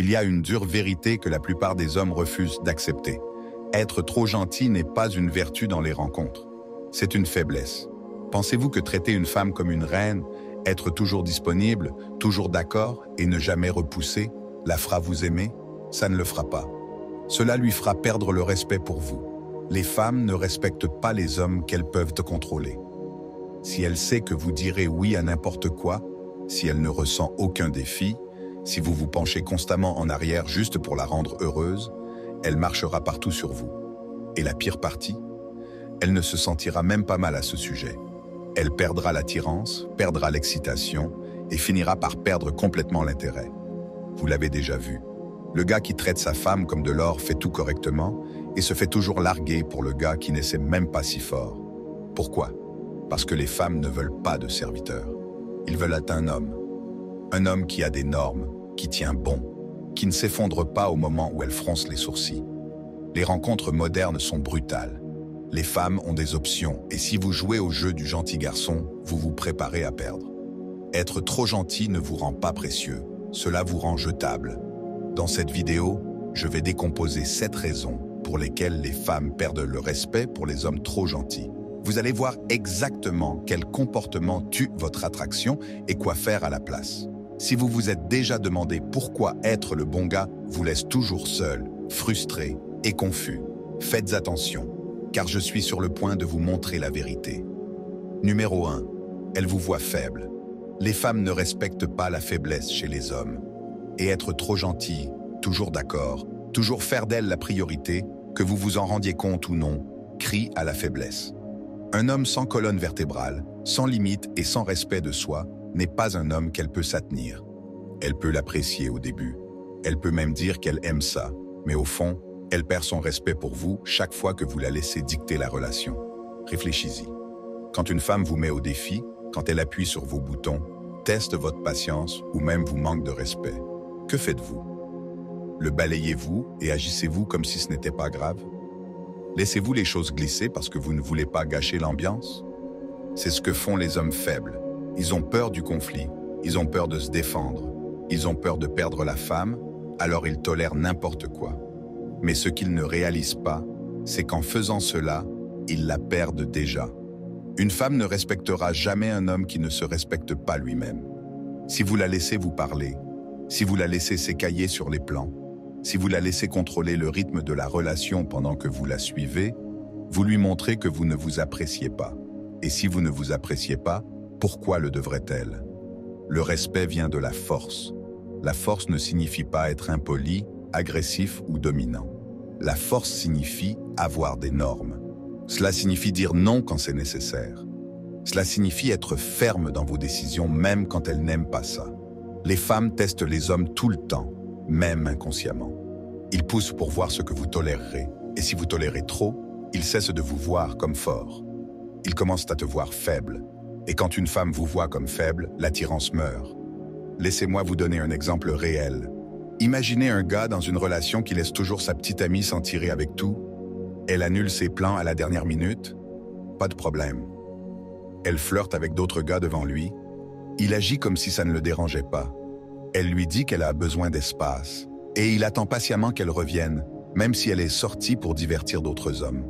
il y a une dure vérité que la plupart des hommes refusent d'accepter. Être trop gentil n'est pas une vertu dans les rencontres. C'est une faiblesse. Pensez-vous que traiter une femme comme une reine, être toujours disponible, toujours d'accord et ne jamais repousser, la fera vous aimer? Ça ne le fera pas. Cela lui fera perdre le respect pour vous. Les femmes ne respectent pas les hommes qu'elles peuvent contrôler. Si elle sait que vous direz oui à n'importe quoi, si elle ne ressent aucun défi, si vous vous penchez constamment en arrière juste pour la rendre heureuse, elle marchera partout sur vous. Et la pire partie, elle ne se sentira même pas mal à ce sujet. Elle perdra l'attirance, perdra l'excitation et finira par perdre complètement l'intérêt. Vous l'avez déjà vu. Le gars qui traite sa femme comme de l'or fait tout correctement et se fait toujours larguer pour le gars qui n'essaie même pas si fort. Pourquoi? Parce que les femmes ne veulent pas de serviteurs. Ils veulent un homme. Un homme qui a des normes, qui tient bon, qui ne s'effondre pas au moment où elle fronce les sourcils. Les rencontres modernes sont brutales. Les femmes ont des options et si vous jouez au jeu du gentil garçon, vous vous préparez à perdre. Être trop gentil ne vous rend pas précieux, cela vous rend jetable. Dans cette vidéo, je vais décomposer 7 raisons pour lesquelles les femmes perdent le respect pour les hommes trop gentils. Vous allez voir exactement quel comportement tue votre attraction et quoi faire à la place. Si vous vous êtes déjà demandé pourquoi être le bon gars vous laisse toujours seul, frustré et confus, faites attention, car je suis sur le point de vous montrer la vérité. Numéro 1. Elle vous voit faible. Les femmes ne respectent pas la faiblesse chez les hommes. Et être trop gentil, toujours d'accord, toujours faire d'elle la priorité, que vous vous en rendiez compte ou non, crie à la faiblesse. Un homme sans colonne vertébrale, sans limite et sans respect de soi, n'est pas un homme qu'elle peut s'attenir. Elle peut l'apprécier au début. Elle peut même dire qu'elle aime ça. Mais au fond, elle perd son respect pour vous chaque fois que vous la laissez dicter la relation. Réfléchis-y. Quand une femme vous met au défi, quand elle appuie sur vos boutons, teste votre patience ou même vous manque de respect, que faites-vous? Le balayez-vous et agissez-vous comme si ce n'était pas grave? Laissez-vous les choses glisser parce que vous ne voulez pas gâcher l'ambiance? C'est ce que font les hommes faibles. Ils ont peur du conflit, ils ont peur de se défendre, ils ont peur de perdre la femme, alors ils tolèrent n'importe quoi. Mais ce qu'ils ne réalisent pas, c'est qu'en faisant cela, ils la perdent déjà. Une femme ne respectera jamais un homme qui ne se respecte pas lui-même. Si vous la laissez vous parler, si vous la laissez s'écailler sur les plans, si vous la laissez contrôler le rythme de la relation pendant que vous la suivez, vous lui montrez que vous ne vous appréciez pas. Et si vous ne vous appréciez pas, pourquoi le devrait-elle? Le respect vient de la force. La force ne signifie pas être impoli, agressif ou dominant. La force signifie avoir des normes. Cela signifie dire non quand c'est nécessaire. Cela signifie être ferme dans vos décisions même quand elles n'aiment pas ça. Les femmes testent les hommes tout le temps, même inconsciemment. Ils poussent pour voir ce que vous tolérerez. Et si vous tolérez trop, ils cessent de vous voir comme fort. Ils commencent à te voir faible. Et quand une femme vous voit comme faible, l'attirance meurt. Laissez-moi vous donner un exemple réel. Imaginez un gars dans une relation qui laisse toujours sa petite amie s'en tirer avec tout. Elle annule ses plans à la dernière minute. Pas de problème. Elle flirte avec d'autres gars devant lui. Il agit comme si ça ne le dérangeait pas. Elle lui dit qu'elle a besoin d'espace. Et il attend patiemment qu'elle revienne, même si elle est sortie pour divertir d'autres hommes.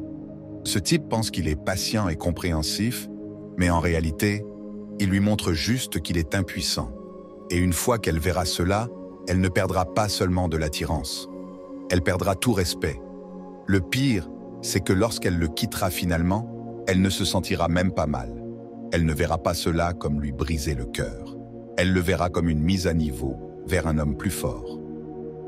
Ce type pense qu'il est patient et compréhensif, mais en réalité, il lui montre juste qu'il est impuissant. Et une fois qu'elle verra cela, elle ne perdra pas seulement de l'attirance. Elle perdra tout respect. Le pire, c'est que lorsqu'elle le quittera finalement, elle ne se sentira même pas mal. Elle ne verra pas cela comme lui briser le cœur. Elle le verra comme une mise à niveau vers un homme plus fort.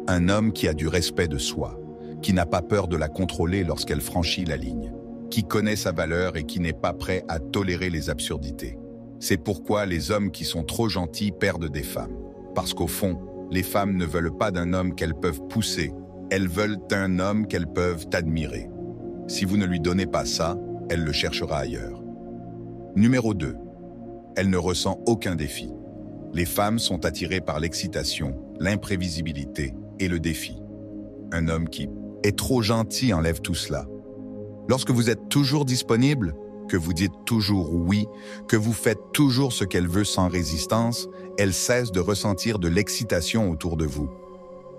Un homme qui a du respect de soi, qui n'a pas peur de la contrôler lorsqu'elle franchit la ligne, qui connaît sa valeur et qui n'est pas prêt à tolérer les absurdités. C'est pourquoi les hommes qui sont trop gentils perdent des femmes. Parce qu'au fond, les femmes ne veulent pas d'un homme qu'elles peuvent pousser, elles veulent un homme qu'elles peuvent admirer. Si vous ne lui donnez pas ça, elle le cherchera ailleurs. Numéro 2. Elle ne ressent aucun défi. Les femmes sont attirées par l'excitation, l'imprévisibilité et le défi. Un homme qui est trop gentil enlève tout cela. Lorsque vous êtes toujours disponible, que vous dites toujours oui, que vous faites toujours ce qu'elle veut sans résistance, elle cesse de ressentir de l'excitation autour de vous.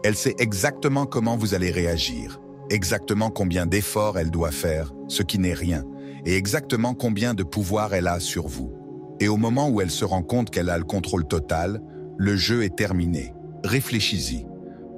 Elle sait exactement comment vous allez réagir, exactement combien d'efforts elle doit faire, ce qui n'est rien, et exactement combien de pouvoir elle a sur vous. Et au moment où elle se rend compte qu'elle a le contrôle total, le jeu est terminé. Réfléchis-y.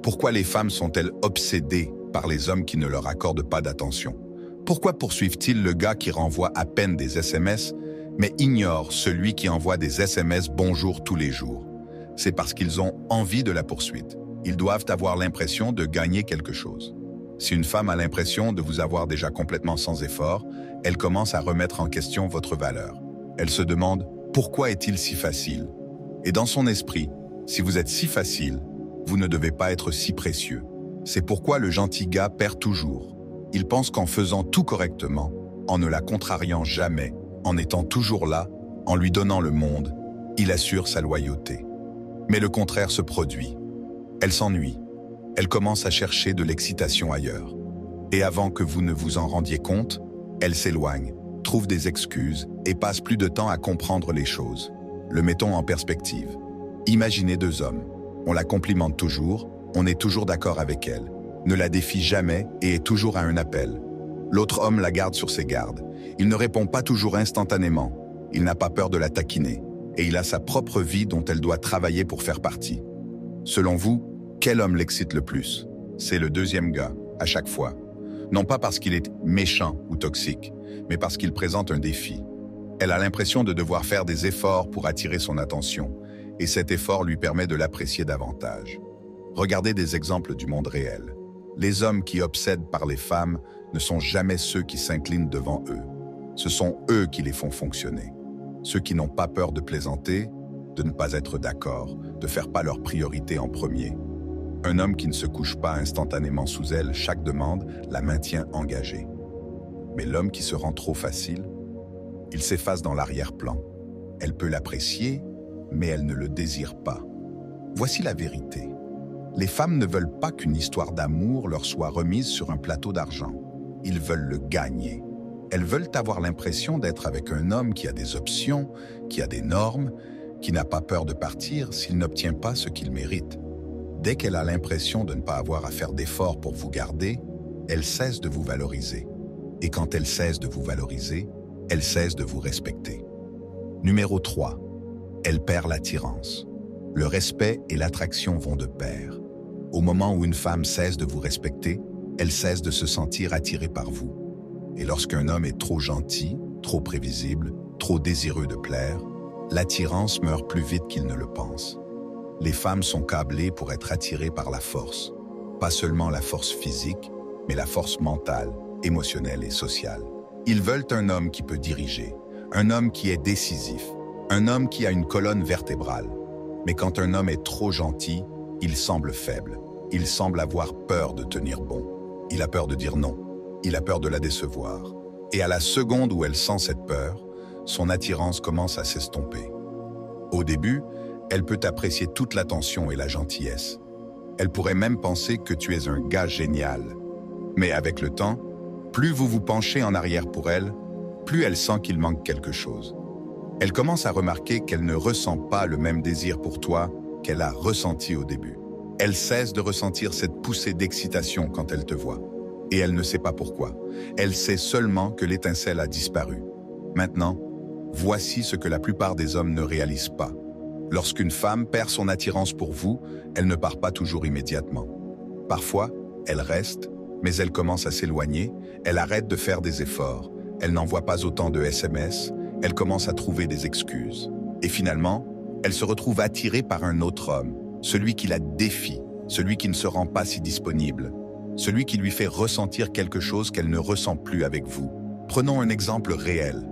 Pourquoi les femmes sont-elles obsédées par les hommes qui ne leur accordent pas d'attention? Pourquoi poursuivent-ils le gars qui renvoie à peine des SMS, mais ignorent celui qui envoie des SMS bonjour tous les jours? C'est parce qu'ils ont envie de la poursuite. Ils doivent avoir l'impression de gagner quelque chose. Si une femme a l'impression de vous avoir déjà complètement sans effort, elle commence à remettre en question votre valeur. Elle se demande « Pourquoi est-il si facile ?» Et dans son esprit, si vous êtes si facile, vous ne devez pas être si précieux. C'est pourquoi le gentil gars perd toujours. Il pense qu'en faisant tout correctement, en ne la contrariant jamais, en étant toujours là, en lui donnant le monde, il assure sa loyauté. Mais le contraire se produit. Elle s'ennuie. Elle commence à chercher de l'excitation ailleurs. Et avant que vous ne vous en rendiez compte, elle s'éloigne, trouve des excuses et passe plus de temps à comprendre les choses. Le mettons en perspective. Imaginez deux hommes. On la complimente toujours, on est toujours d'accord avec elle, ne la défie jamais et est toujours à un appel. L'autre homme la garde sur ses gardes. Il ne répond pas toujours instantanément. Il n'a pas peur de la taquiner. Et il a sa propre vie dont elle doit travailler pour faire partie. Selon vous, quel homme l'excite le plus? C'est le deuxième gars, à chaque fois. Non pas parce qu'il est méchant ou toxique, mais parce qu'il présente un défi. Elle a l'impression de devoir faire des efforts pour attirer son attention, et cet effort lui permet de l'apprécier davantage. Regardez des exemples du monde réel. Les hommes qui obsèdent par les femmes ne sont jamais ceux qui s'inclinent devant eux. Ce sont eux qui les font fonctionner. Ceux qui n'ont pas peur de plaisanter, de ne pas être d'accord, de faire pas leur priorité en premier. Un homme qui ne se couche pas instantanément sous elle chaque demande la maintient engagée. Mais l'homme qui se rend trop facile, il s'efface dans l'arrière-plan. Elle peut l'apprécier, mais elle ne le désire pas. Voici la vérité. Les femmes ne veulent pas qu'une histoire d'amour leur soit remise sur un plateau d'argent. Ils veulent le gagner. Elles veulent avoir l'impression d'être avec un homme qui a des options, qui a des normes, qui n'a pas peur de partir s'il n'obtient pas ce qu'il mérite. Dès qu'elle a l'impression de ne pas avoir à faire d'efforts pour vous garder, elle cesse de vous valoriser. Et quand elle cesse de vous valoriser, elle cesse de vous respecter. Numéro 3. Elle perd l'attirance. Le respect et l'attraction vont de pair. Au moment où une femme cesse de vous respecter, elle cesse de se sentir attirée par vous. Et lorsqu'un homme est trop gentil, trop prévisible, trop désireux de plaire, l'attirance meurt plus vite qu'il ne le pense. Les femmes sont câblées pour être attirées par la force. Pas seulement la force physique, mais la force mentale, émotionnelle et sociale. Ils veulent un homme qui peut diriger, un homme qui est décisif, un homme qui a une colonne vertébrale. Mais quand un homme est trop gentil, il semble faible. Il semble avoir peur de tenir bon. Il a peur de dire non. Il a peur de la décevoir. Et à la seconde où elle sent cette peur, son attirance commence à s'estomper. Au début, elle peut apprécier toute l'attention et la gentillesse. Elle pourrait même penser que tu es un gars génial. Mais avec le temps, plus vous vous penchez en arrière pour elle, plus elle sent qu'il manque quelque chose. Elle commence à remarquer qu'elle ne ressent pas le même désir pour toi qu'elle a ressenti au début. Elle cesse de ressentir cette poussée d'excitation quand elle te voit. Et elle ne sait pas pourquoi. Elle sait seulement que l'étincelle a disparu. Maintenant, voici ce que la plupart des hommes ne réalisent pas. Lorsqu'une femme perd son attirance pour vous, elle ne part pas toujours immédiatement. Parfois, elle reste, mais elle commence à s'éloigner, elle arrête de faire des efforts, elle n'envoie pas autant de SMS, elle commence à trouver des excuses. Et finalement, elle se retrouve attirée par un autre homme, celui qui la défie, celui qui ne se rend pas si disponible, celui qui lui fait ressentir quelque chose qu'elle ne ressent plus avec vous. Prenons un exemple réel.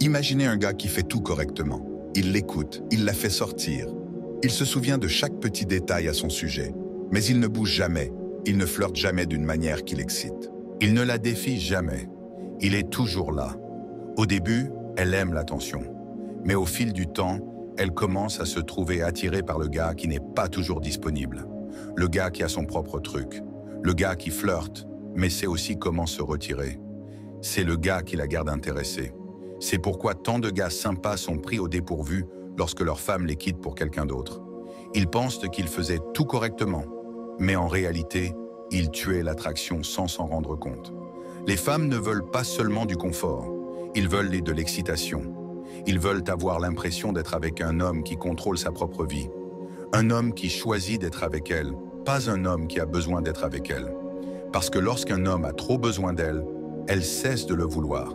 Imaginez un gars qui fait tout correctement. Il l'écoute, il la fait sortir. Il se souvient de chaque petit détail à son sujet, mais il ne bouge jamais, il ne flirte jamais d'une manière qui l'excite. Il ne la défie jamais. Il est toujours là. Au début, elle aime l'attention. Mais au fil du temps, elle commence à se trouver attirée par le gars qui n'est pas toujours disponible. Le gars qui a son propre truc. Le gars qui flirte, mais sait aussi comment se retirer. C'est le gars qui la garde intéressée. C'est pourquoi tant de gars sympas sont pris au dépourvu lorsque leur femme les quitte pour quelqu'un d'autre. Ils pensent qu'ils faisaient tout correctement. Mais en réalité, ils tuaient l'attraction sans s'en rendre compte. Les femmes ne veulent pas seulement du confort, ils veulent de l'excitation. Ils veulent avoir l'impression d'être avec un homme qui contrôle sa propre vie. Un homme qui choisit d'être avec elle, pas un homme qui a besoin d'être avec elle. Parce que lorsqu'un homme a trop besoin d'elle, elle cesse de le vouloir.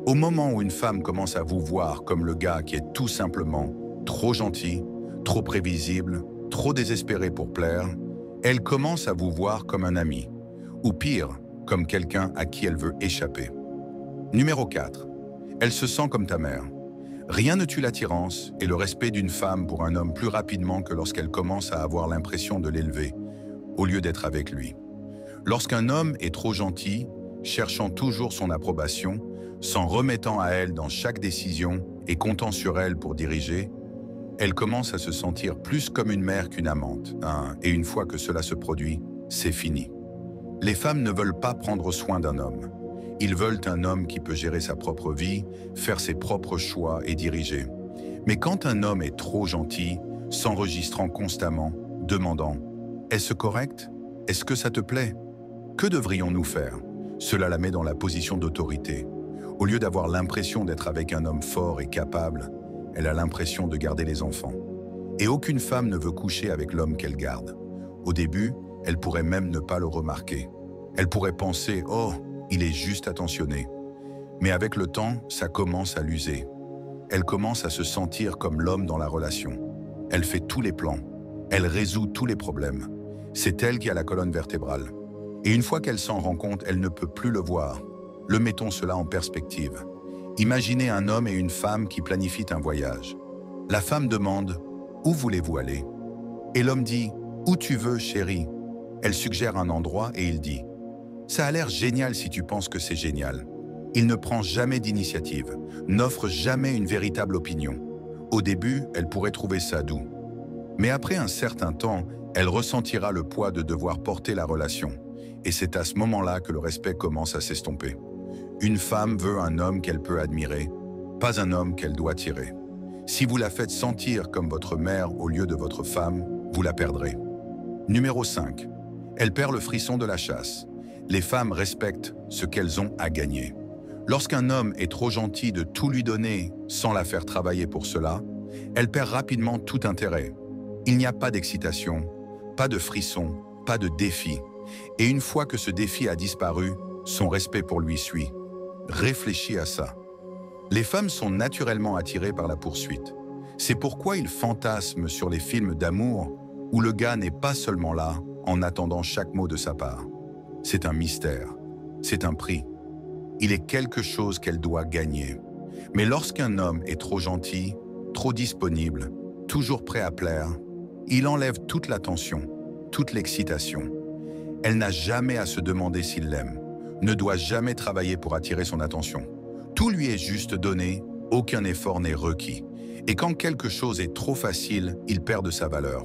Au moment où une femme commence à vous voir comme le gars qui est tout simplement trop gentil, trop prévisible, trop désespéré pour plaire, elle commence à vous voir comme un ami, ou pire, comme quelqu'un à qui elle veut échapper. Numéro 4. Elle se sent comme ta mère. Rien ne tue l'attirance et le respect d'une femme pour un homme plus rapidement que lorsqu'elle commence à avoir l'impression de l'élever, au lieu d'être avec lui. Lorsqu'un homme est trop gentil, cherchant toujours son approbation, s'en remettant à elle dans chaque décision et comptant sur elle pour diriger, elle commence à se sentir plus comme une mère qu'une amante. Et une fois que cela se produit, c'est fini. Les femmes ne veulent pas prendre soin d'un homme. Ils veulent un homme qui peut gérer sa propre vie, faire ses propres choix et diriger. Mais quand un homme est trop gentil, s'enregistrant constamment, demandant « Est-ce correct? Est-ce que ça te plaît ?» Que devrions-nous faire? Cela la met dans la position d'autorité. Au lieu d'avoir l'impression d'être avec un homme fort et capable, elle a l'impression de garder les enfants. Et aucune femme ne veut coucher avec l'homme qu'elle garde. Au début, elle pourrait même ne pas le remarquer. Elle pourrait penser « Oh, il est juste attentionné ». Mais avec le temps, ça commence à l'user. Elle commence à se sentir comme l'homme dans la relation. Elle fait tous les plans. Elle résout tous les problèmes. C'est elle qui a la colonne vertébrale. Et une fois qu'elle s'en rend compte, elle ne peut plus le voir. Le mettons cela en perspective. Imaginez un homme et une femme qui planifient un voyage. La femme demande « Où voulez-vous aller ?» Et l'homme dit « Où tu veux, chérie ?» Elle suggère un endroit et il dit « Ça a l'air génial si tu penses que c'est génial. » Il ne prend jamais d'initiative, n'offre jamais une véritable opinion. Au début, elle pourrait trouver ça doux. Mais après un certain temps, elle ressentira le poids de devoir porter la relation. Et c'est à ce moment-là que le respect commence à s'estomper. Une femme veut un homme qu'elle peut admirer, pas un homme qu'elle doit tirer. Si vous la faites sentir comme votre mère au lieu de votre femme, vous la perdrez. Numéro 5. Elle perd le frisson de la chasse. Les femmes respectent ce qu'elles ont à gagner. Lorsqu'un homme est trop gentil de tout lui donner sans la faire travailler pour cela, elle perd rapidement tout intérêt. Il n'y a pas d'excitation, pas de frisson, pas de défi. Et une fois que ce défi a disparu, son respect pour lui suit. Réfléchis à ça. Les femmes sont naturellement attirées par la poursuite. C'est pourquoi ils fantasment sur les films d'amour où le gars n'est pas seulement là en attendant chaque mot de sa part. C'est un mystère, c'est un prix. Il est quelque chose qu'elle doit gagner. Mais lorsqu'un homme est trop gentil, trop disponible, toujours prêt à plaire, il enlève toute l'attention, toute l'excitation. Elle n'a jamais à se demander s'il l'aime, ne doit jamais travailler pour attirer son attention. Tout lui est juste donné, aucun effort n'est requis. Et quand quelque chose est trop facile, il perd de sa valeur.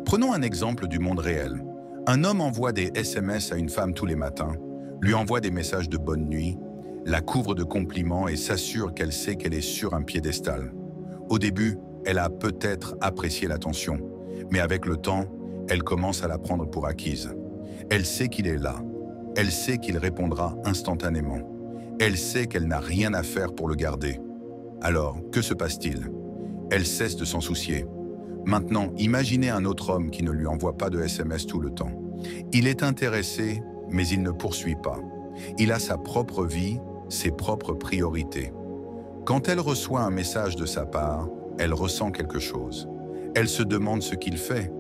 Prenons un exemple du monde réel. Un homme envoie des SMS à une femme tous les matins, lui envoie des messages de bonne nuit, la couvre de compliments et s'assure qu'elle sait qu'elle est sur un piédestal. Au début, elle a peut-être apprécié l'attention, mais avec le temps, elle commence à la prendre pour acquise. Elle sait qu'il est là. Elle sait qu'il répondra instantanément. Elle sait qu'elle n'a rien à faire pour le garder. Alors, que se passe-t-il? Elle cesse de s'en soucier. Maintenant, imaginez un autre homme qui ne lui envoie pas de SMS tout le temps. Il est intéressé, mais il ne poursuit pas. Il a sa propre vie, ses propres priorités. Quand elle reçoit un message de sa part, elle ressent quelque chose. Elle se demande ce qu'il fait.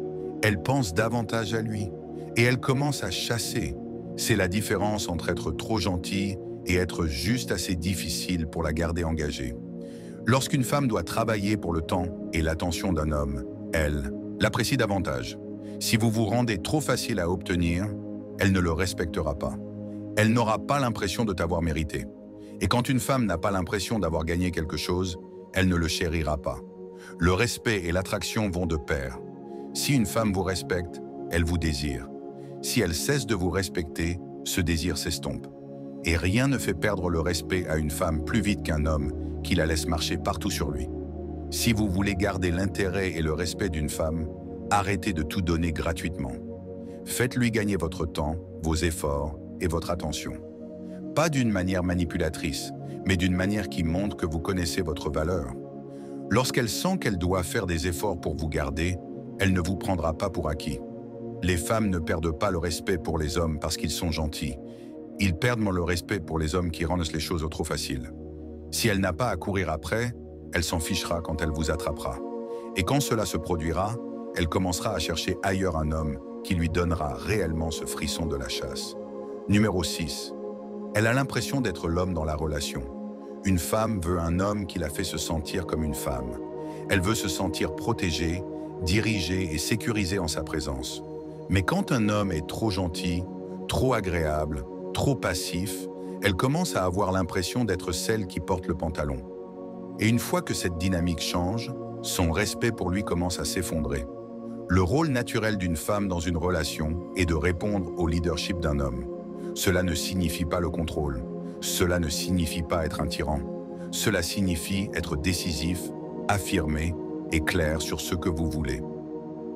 Elle pense davantage à lui. Et elle commence à chasser. C'est la différence entre être trop gentil et être juste assez difficile pour la garder engagée. Lorsqu'une femme doit travailler pour le temps et l'attention d'un homme, elle l'apprécie davantage. Si vous vous rendez trop facile à obtenir, elle ne le respectera pas. Elle n'aura pas l'impression de t'avoir mérité. Et quand une femme n'a pas l'impression d'avoir gagné quelque chose, elle ne le chérira pas. Le respect et l'attraction vont de pair. Si une femme vous respecte, elle vous désire. Si elle cesse de vous respecter, ce désir s'estompe. Et rien ne fait perdre le respect à une femme plus vite qu'un homme qui la laisse marcher partout sur lui. Si vous voulez garder l'intérêt et le respect d'une femme, arrêtez de tout donner gratuitement. Faites-lui gagner votre temps, vos efforts et votre attention. Pas d'une manière manipulatrice, mais d'une manière qui montre que vous connaissez votre valeur. Lorsqu'elle sent qu'elle doit faire des efforts pour vous garder, elle ne vous prendra pas pour acquis. Les femmes ne perdent pas le respect pour les hommes parce qu'ils sont gentils. Ils perdent le respect pour les hommes qui rendent les choses trop faciles. Si elle n'a pas à courir après, elle s'en fichera quand elle vous attrapera. Et quand cela se produira, elle commencera à chercher ailleurs un homme qui lui donnera réellement ce frisson de la chasse. Numéro 6. Elle a l'impression d'être l'homme dans la relation. Une femme veut un homme qui la fait se sentir comme une femme. Elle veut se sentir protégée, dirigée et sécurisée en sa présence. Mais quand un homme est trop gentil, trop agréable, trop passif, elle commence à avoir l'impression d'être celle qui porte le pantalon. Et une fois que cette dynamique change, son respect pour lui commence à s'effondrer. Le rôle naturel d'une femme dans une relation est de répondre au leadership d'un homme. Cela ne signifie pas le contrôle. Cela ne signifie pas être un tyran. Cela signifie être décisif, affirmé et clair sur ce que vous voulez.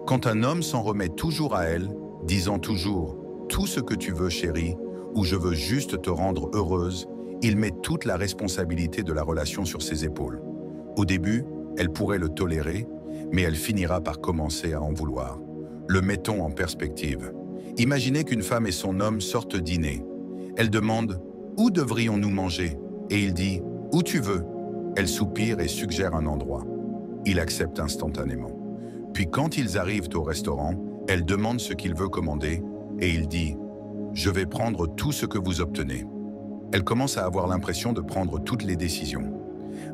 Quand un homme s'en remet toujours à elle, disant toujours « tout ce que tu veux, chérie » ou « je veux juste te rendre heureuse », il met toute la responsabilité de la relation sur ses épaules. Au début, elle pourrait le tolérer, mais elle finira par commencer à en vouloir. Le mettons en perspective. Imaginez qu'une femme et son homme sortent dîner. Elle demande « Où devrions-nous manger ?» et il dit « Où tu veux ?» Elle soupire et suggère un endroit. Il accepte instantanément. Puis quand ils arrivent au restaurant, elle demande ce qu'il veut commander et il dit « Je vais prendre tout ce que vous obtenez ». Elle commence à avoir l'impression de prendre toutes les décisions.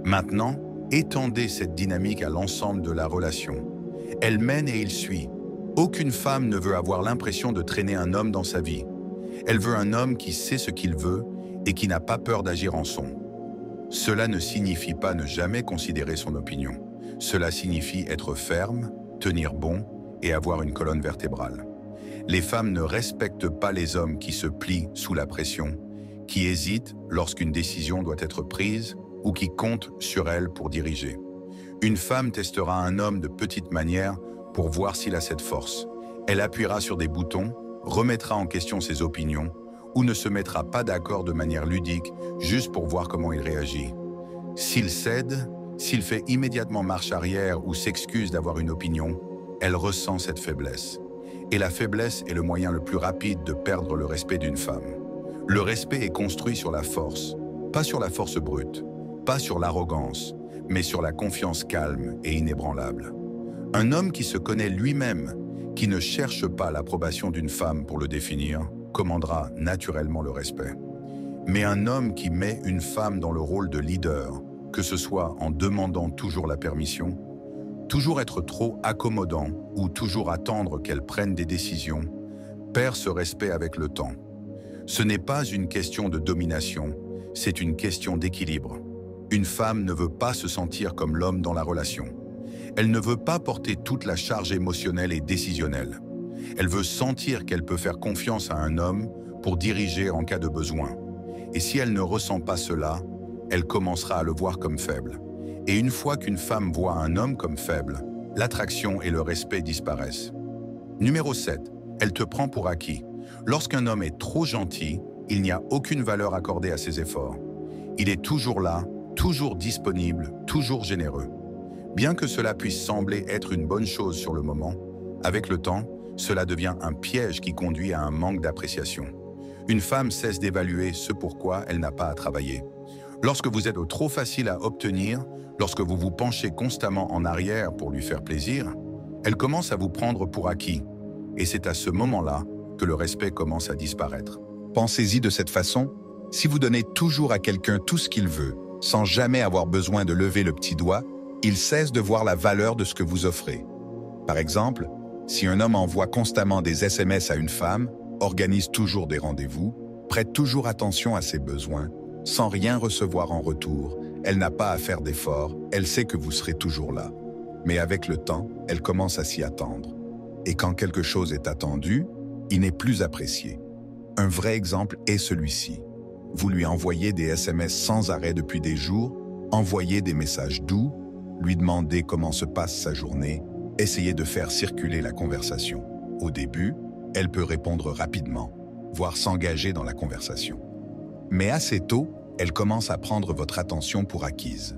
Maintenant, étendez cette dynamique à l'ensemble de la relation. Elle mène et il suit. Aucune femme ne veut avoir l'impression de traîner un homme dans sa vie. Elle veut un homme qui sait ce qu'il veut et qui n'a pas peur d'agir en son. Cela ne signifie pas ne jamais considérer son opinion. Cela signifie être ferme, tenir bon et avoir une colonne vertébrale. Les femmes ne respectent pas les hommes qui se plient sous la pression, qui hésitent lorsqu'une décision doit être prise ou qui comptent sur elle pour diriger. Une femme testera un homme de petite manière pour voir s'il a cette force. Elle appuiera sur des boutons, remettra en question ses opinions ou ne se mettra pas d'accord de manière ludique juste pour voir comment il réagit. S'il cède, s'il fait immédiatement marche arrière ou s'excuse d'avoir une opinion, elle ressent cette faiblesse. Et la faiblesse est le moyen le plus rapide de perdre le respect d'une femme. Le respect est construit sur la force, pas sur la force brute, pas sur l'arrogance, mais sur la confiance calme et inébranlable. Un homme qui se connaît lui-même, qui ne cherche pas l'approbation d'une femme pour le définir, commandera naturellement le respect. Mais un homme qui met une femme dans le rôle de leader, que ce soit en demandant toujours la permission, toujours être trop accommodant ou toujours attendre qu'elle prenne des décisions, perd ce respect avec le temps. Ce n'est pas une question de domination, c'est une question d'équilibre. Une femme ne veut pas se sentir comme l'homme dans la relation. Elle ne veut pas porter toute la charge émotionnelle et décisionnelle. Elle veut sentir qu'elle peut faire confiance à un homme pour diriger en cas de besoin. Et si elle ne ressent pas cela, elle commencera à le voir comme faible. Et une fois qu'une femme voit un homme comme faible, l'attraction et le respect disparaissent. Numéro 7. Elle te prend pour acquis. Lorsqu'un homme est trop gentil, il n'y a aucune valeur accordée à ses efforts. Il est toujours là, toujours disponible, toujours généreux. Bien que cela puisse sembler être une bonne chose sur le moment, avec le temps, cela devient un piège qui conduit à un manque d'appréciation. Une femme cesse d'évaluer ce pourquoi elle n'a pas à travailler. Lorsque vous êtes trop facile à obtenir, lorsque vous vous penchez constamment en arrière pour lui faire plaisir, elle commence à vous prendre pour acquis. Et c'est à ce moment-là que le respect commence à disparaître. Pensez-y de cette façon, si vous donnez toujours à quelqu'un tout ce qu'il veut, sans jamais avoir besoin de lever le petit doigt, il cesse de voir la valeur de ce que vous offrez. Par exemple, si un homme envoie constamment des SMS à une femme, organise toujours des rendez-vous, prête toujours attention à ses besoins, sans rien recevoir en retour, elle n'a pas à faire d'efforts, elle sait que vous serez toujours là. Mais avec le temps, elle commence à s'y attendre. Et quand quelque chose est attendu, il n'est plus apprécié. Un vrai exemple est celui-ci. Vous lui envoyez des SMS sans arrêt depuis des jours, envoyez des messages doux, lui demandez comment se passe sa journée, essayez de faire circuler la conversation. Au début, Elle peut répondre rapidement, voire s'engager dans la conversation. Mais assez tôt, elle commence à prendre votre attention pour acquise.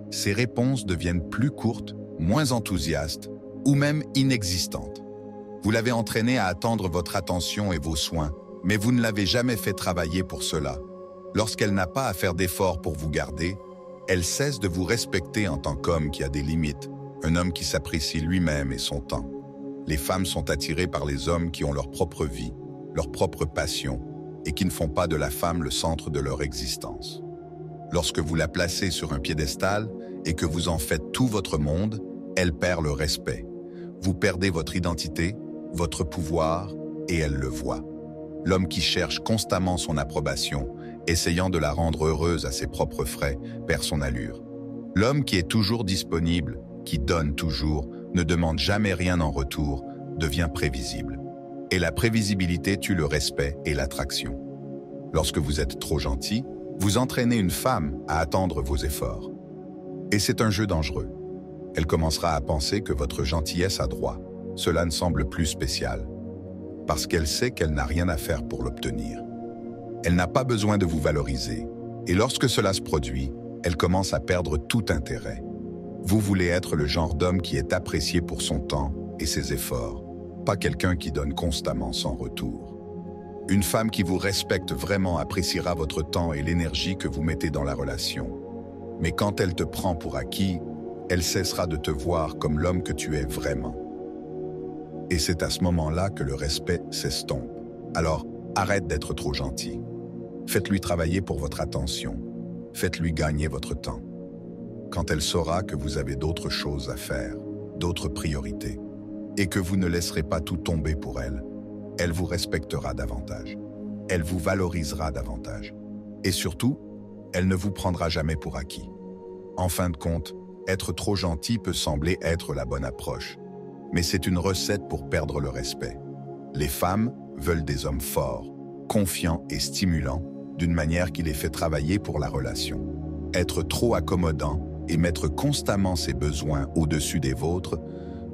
Ses réponses deviennent plus courtes, moins enthousiastes ou même inexistantes. Vous l'avez entraînée à attendre votre attention et vos soins, mais vous ne l'avez jamais fait travailler pour cela. Lorsqu'elle n'a pas à faire d'efforts pour vous garder, elle cesse de vous respecter en tant qu'homme qui a des limites, un homme qui s'apprécie lui-même et son temps. Les femmes sont attirées par les hommes qui ont leur propre vie, leur propre passion, et qui ne font pas de la femme le centre de leur existence. Lorsque vous la placez sur un piédestal et que vous en faites tout votre monde, elle perd le respect. Vous perdez votre identité, votre pouvoir, et elle le voit. L'homme qui cherche constamment son approbation, essayant de la rendre heureuse à ses propres frais, perd son allure. L'homme qui est toujours disponible, qui donne toujours, ne demande jamais rien en retour, devient prévisible. Et la prévisibilité tue le respect et l'attraction. Lorsque vous êtes trop gentil, vous entraînez une femme à attendre vos efforts. Et c'est un jeu dangereux. Elle commencera à penser que votre gentillesse a droit. Cela ne semble plus spécial. Parce qu'elle sait qu'elle n'a rien à faire pour l'obtenir. Elle n'a pas besoin de vous valoriser. Et lorsque cela se produit, elle commence à perdre tout intérêt. Vous voulez être le genre d'homme qui est apprécié pour son temps et ses efforts, pas quelqu'un qui donne constamment sans retour. Une femme qui vous respecte vraiment appréciera votre temps et l'énergie que vous mettez dans la relation. Mais quand elle te prend pour acquis, elle cessera de te voir comme l'homme que tu es vraiment. Et c'est à ce moment-là que le respect s'estompe. Alors, arrête d'être trop gentil. Faites-lui travailler pour votre attention. Faites-lui gagner votre temps. Quand elle saura que vous avez d'autres choses à faire, d'autres priorités, et que vous ne laisserez pas tout tomber pour elle, elle vous respectera davantage. Elle vous valorisera davantage. Et surtout, elle ne vous prendra jamais pour acquis. En fin de compte, être trop gentil peut sembler être la bonne approche, mais c'est une recette pour perdre le respect. Les femmes veulent des hommes forts, confiants et stimulants, d'une manière qui les fait travailler pour la relation. Être trop accommodant et mettre constamment ses besoins au-dessus des vôtres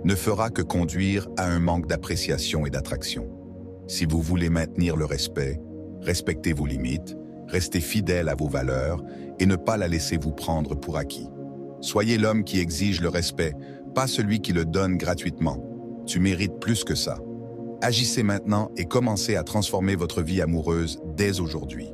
ne fera que conduire à un manque d'appréciation et d'attraction. Si vous voulez maintenir le respect, respectez vos limites, restez fidèle à vos valeurs et ne pas la laisser vous prendre pour acquis. Soyez l'homme qui exige le respect, pas celui qui le donne gratuitement. Tu mérites plus que ça. Agissez maintenant et commencez à transformer votre vie amoureuse dès aujourd'hui.